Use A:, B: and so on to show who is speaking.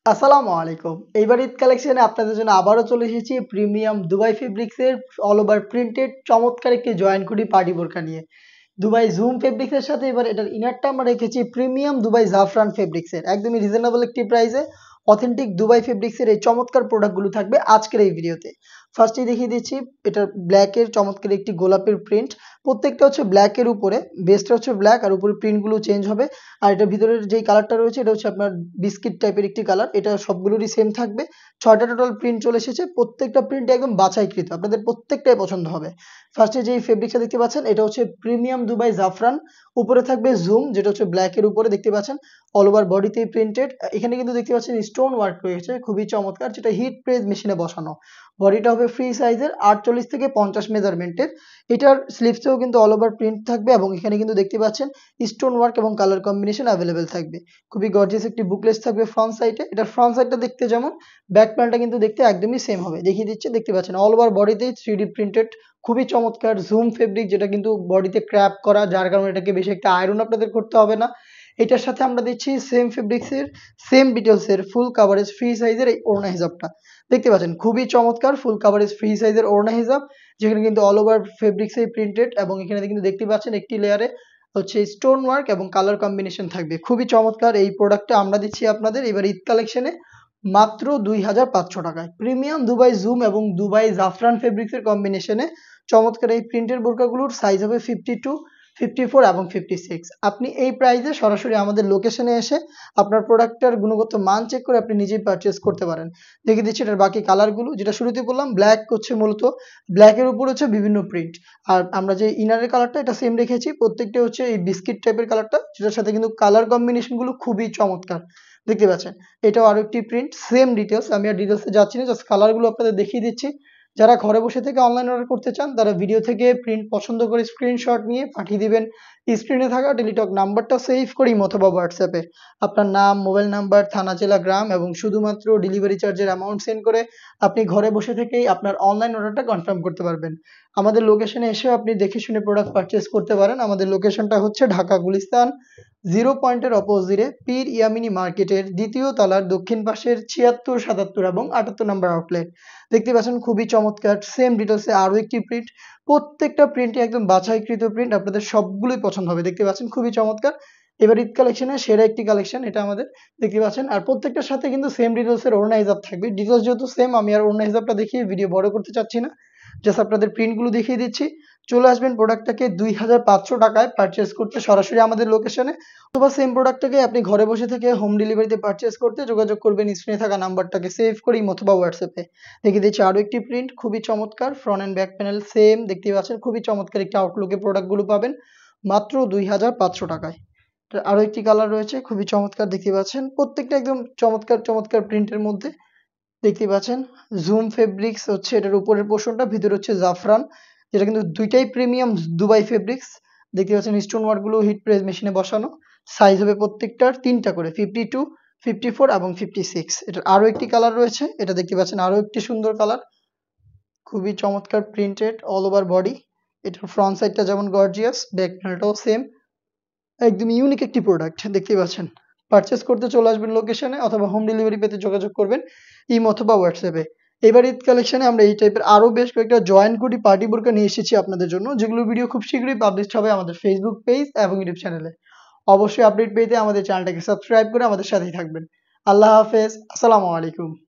A: আসসালামু আলাইকুম। এইবার ঈদ কালেকশনে আপনাদের জন্য আবারও চলে এসেছি প্রিমিয়াম দুবাই ফেব্রিক্সের অল ওভার প্রিন্টেড চমৎকার একটি জয়েন্ট হুডি পার্টি বোরকা নিয়ে। দুবাই জুম ফেব্রিক্সের সাথে এবার এটার ইনারটা আমরা রেখেছি প্রিমিয়াম দুবাই জাফরান ফেব্রিক্সের একদমই রিজনেবল একটি প্রাইসে অথেন্টিক দুবাই ফেব্রিক্সের এই চমৎকার প্রোডাক্টগুলো থাকবে আজকের এই ভিডিওতে। ফার্স্টেই দেখিয়ে দিচ্ছি এটার ব্ল্যাকের চমৎকার একটি গোলাপের প্রিন্ট। প্রত্যেকটা হচ্ছে ব্ল্যাকের উপরে, বেসটা হচ্ছে ব্ল্যাক আর উপরে প্রিন্টগুলো চেঞ্জ হবে। আর এটার ভিতরের যেই কালারটা রয়েছে এটা হচ্ছে আপনার বিস্কিট টাইপের একটি কালার। এটা সবগুলোরই সেম থাকবে। ৬টা টোটাল প্রিন্ট চলে এসেছে। প্রত্যেকটা প্রিন্ট একদম বাছাইকৃত। আপনাদের প্রত্যেকটাই পছন্দ হবে। ফার্স্টে যেই ফেব্রিকটা দেখতে পাচ্ছেন এটা হচ্ছে প্রিমিয়াম দুবাই জাফরান। উপরে থাকবে জুম যেটা হচ্ছে ব্ল্যাকের উপরে দেখতে পাচ্ছেন। অল ওভার বডিতেই প্রিন্টেড। এখানে কিন্তু দেখতে পাচ্ছেন স্টোন ওয়ার্ক রয়েছে খুবই চমৎকার, যেটা হিট প্রেস মেশিনে বসানো। বডিটা হবে ফ্রি সাইজের ৪৮ থেকে ৫০ মেজারমেন্টের। এটার স্লিভসেও কিন্তু অল ওভার প্রিন্ট থাকবে এবং এখানে কিন্তু দেখতে পাচ্ছেন স্টোন ওয়ার্ক এবং কালার কম্বিনেশন অ্যাভেলেবেল থাকবে। খুবই গর্জিয়াস একটি বুকলেস থাকবে ফ্রন্ট সাইডে। এটার ফ্রন্ট সাইডটা দেখতে যেমন, ব্যাক প্যানেলটা কিন্তু দেখতে একদমই সেম হবে। দেখিয়ে দিচ্ছি, দেখতে পাচ্ছেন অল ওভার বডিতেই 3D প্রিন্টেড। খুবই চমৎকার জুম ফেব্রিক, যেটা কিন্তু বডিতে ক্র্যাপ করা, যার কারণে এটাকে বেশি একটা আয়রন আপনাদের করতে হবে না। এটার সাথে আমরা দিচ্ছি সেম ফেব্রিক্সের সেম ডিটেলসের ফুল কাভারেজ ফ্রি সাইজের এই ওড়না হিজাবটা। দেখতে পাচ্ছেন খুবই চমৎকার ফুল কাভারেজ ফ্রি সাইজের ওড়না হিজাব, যেখানে কিন্তু অল ওভার ফেব্রিক্সেই প্রিন্টেড এবং এখানে কিন্তু দেখতে পাচ্ছেন একটি লেয়ারে হচ্ছে স্টোন ওয়ার্ক এবং কালার কম্বিনেশন থাকবে। খুবই চমৎকার এই প্রোডাক্টটা আমরা দিচ্ছি আপনাদের এবার ঈদ কালেকশনে মাত্র ২৫০০ টাকায়। প্রিমিয়াম দুবাই জুম এবং দুবাই জাফরান ফেব্রিক্সের কম্বিনেশনে চমৎকার এই প্রিন্টের বোরকাগুলোর সাইজ হবে 52, 54 এবং 56। আপনি এই প্রাইসে সরাসরি আমাদের লোকেশনে এসে আপনার প্রোডাক্টটার গুণগত মান চেক করে আপনি নিজেই পারচেজ করতে পারেন। দেখিয়ে দিচ্ছি এটার বাকি কালারগুলো। যেটা শুরুতে বললাম ব্ল্যাক হচ্ছে মূলত, ব্ল্যাকের উপর হচ্ছে বিভিন্ন প্রিন্ট। আর আমরা যে ইনারের কালারটা এটা সেম রেখেছি। প্রত্যেকটা হচ্ছে এই বিস্কিট টাইপের কালারটা, যেটার সাথে কিন্তু কালার কম্বিনেশনগুলো খুবই চমৎকার। দেখতে পাচ্ছেন এটাও আরো একটি প্রিন্ট, সেম ডিটেলস। আমি আর ডিটেলসে যাচ্ছি না, জাস্ট কালারগুলো আপনাদের দেখিয়ে দিচ্ছি। যারা ঘরে বসে থেকে অনলাইন অর্ডার করতে চান তারা ভিডিও থেকে প্রিন্ট পছন্দ করে স্ক্রিনশট নিয়ে পাঠিয়ে দিবেন স্ক্রিনে থাকা টেলিটক নাম্বারটা সেভ করি অথবা হোয়াটসঅ্যাপে আপনার নাম, মোবাইল নাম্বার, থানা, জেলা, গ্রাম এবং শুধুমাত্র ডেলিভারি চার্জের অ্যামাউন্ট সেন্ড করে আপনি ঘরে বসে থেকেই আপনার অনলাইন অর্ডারটা কনফার্ম করতে পারবেন। আমাদের লোকেশনে এসেও আপনি দেখে শুনে প্রোডাক্ট পারচেজ করতে পারেন। আমাদের লোকেশনটা হচ্ছে ঢাকা গুলিস্তান জিরো পয়েন্টের অপোজিটে পীর ইয়ামিনী মার্কেটের দ্বিতীয় তলার দক্ষিণ পাশের ৭৬, ৭৭ এবং ৭৮ নম্বর আউটলেট। দেখতে পাচ্ছেন খুবই চমৎকার সেম ডিটেলসে আরো একটি প্রিন্ট। প্রত্যেকটা প্রিন্টই একদম বাছাইকৃত প্রিন্ট, আপনাদের সবগুলোই পছন্দ হবে। দেখতে পাচ্ছেন খুবই চমৎকার। এবার ঈদ কালেকশনের সেরা একটি কালেকশন এটা আমাদের, দেখতে পাচ্ছেন। আর প্রত্যেকটার সাথে কিন্তু সেম ডিটেলসের ওড়না হিজাব থাকবে। ডিটেলস যেহেতু সেম, আমি আর ওড়না হিজাবটা দেখিয়ে ভিডিও বড় করতে চাচ্ছি না, জাস্ট আপনাদের প্রিন্টগুলো দেখিয়ে দিচ্ছি। চলে আসবেন প্রোডাক্টটাকে ২৫০০ টাকায় পারচেজ করতে সরাসরি আমাদের লোকেশনে, অথবা সেম প্রোডাক্টটাকে আপনি ঘরে বসে থেকে হোম ডেলিভারিতে পারচেজ করতে যোগাযোগ করবেন স্ক্রিনে থাকা নাম্বারটাকে সেভ করি অথবা হোয়াটসঅ্যাপে। দেখিয়ে দিচ্ছি আরো একটি প্রিন্ট, খুবই চমৎকার। Front end back panel same, দেখতেই পাচ্ছেন খুবই চমৎকার একটি আউটলুকে প্রোডাক্টগুলো পাবেন মাত্র ২৫০০ টাকায়। আরো একটি কালার রয়েছে খুবই চমৎকার, দেখতে পাচ্ছেন প্রত্যেকটা একদম চমৎকার চমৎকার প্রিন্টের মধ্যে। দেখতেই পাচ্ছেন জুম ফেব্রিক্স হচ্ছে এটার উপরের পোর্শনটা, ভিতরে হচ্ছে জাফরান, যেটা কিন্তু দুইটাই প্রিমিয়াম দুবাই ফেব্রিক্স। দেখতে পাচ্ছেন স্টোন ওয়ার্ক গুলো হিট প্রেস মেশিনে বসানো। সাইজ হবে প্রত্যেকটার ৩টা করে, 52, 54 এবং 56। এটার আরো একটি কালার রয়েছে, এটা দেখতে পাচ্ছেন আরো একটি সুন্দর কালার। খুবই চমৎকার প্রিন্টেড অল ওভার বডি। এটার ফ্রন্ট সাইডটা যেমন গর্জিয়াস, ব্যাক প্যানেলটাও সেম। একদম ইউনিক একটি প্রোডাক্ট দেখতেই পাচ্ছেন। পারচেজ করতে চলে আসবেন লোকেশনে অথবা হোম ডেলিভারি পেতে যোগাযোগ করবেন অথবা হোয়াটসঅ্যাপে। এবার ঈদ কালেকশনে আমরা এই টাইপের আরো বেশ কয়েকটা জয়েন্ট কোটি পার্টি বোরকা নিয়ে এসেছি আপনাদের জন্য, যেগুলো ভিডিও খুব শীঘ্রই পাবলিশ হবে আমাদের ফেসবুক পেজ এবং ইউটিউব চ্যানেলে। অবশ্যই আপডেট পেতে আমাদের চ্যানেলটাকে সাবস্ক্রাইব করে আমাদের সাথেই থাকবেন। আল্লাহ হাফেজ, আসসালামু আলাইকুম।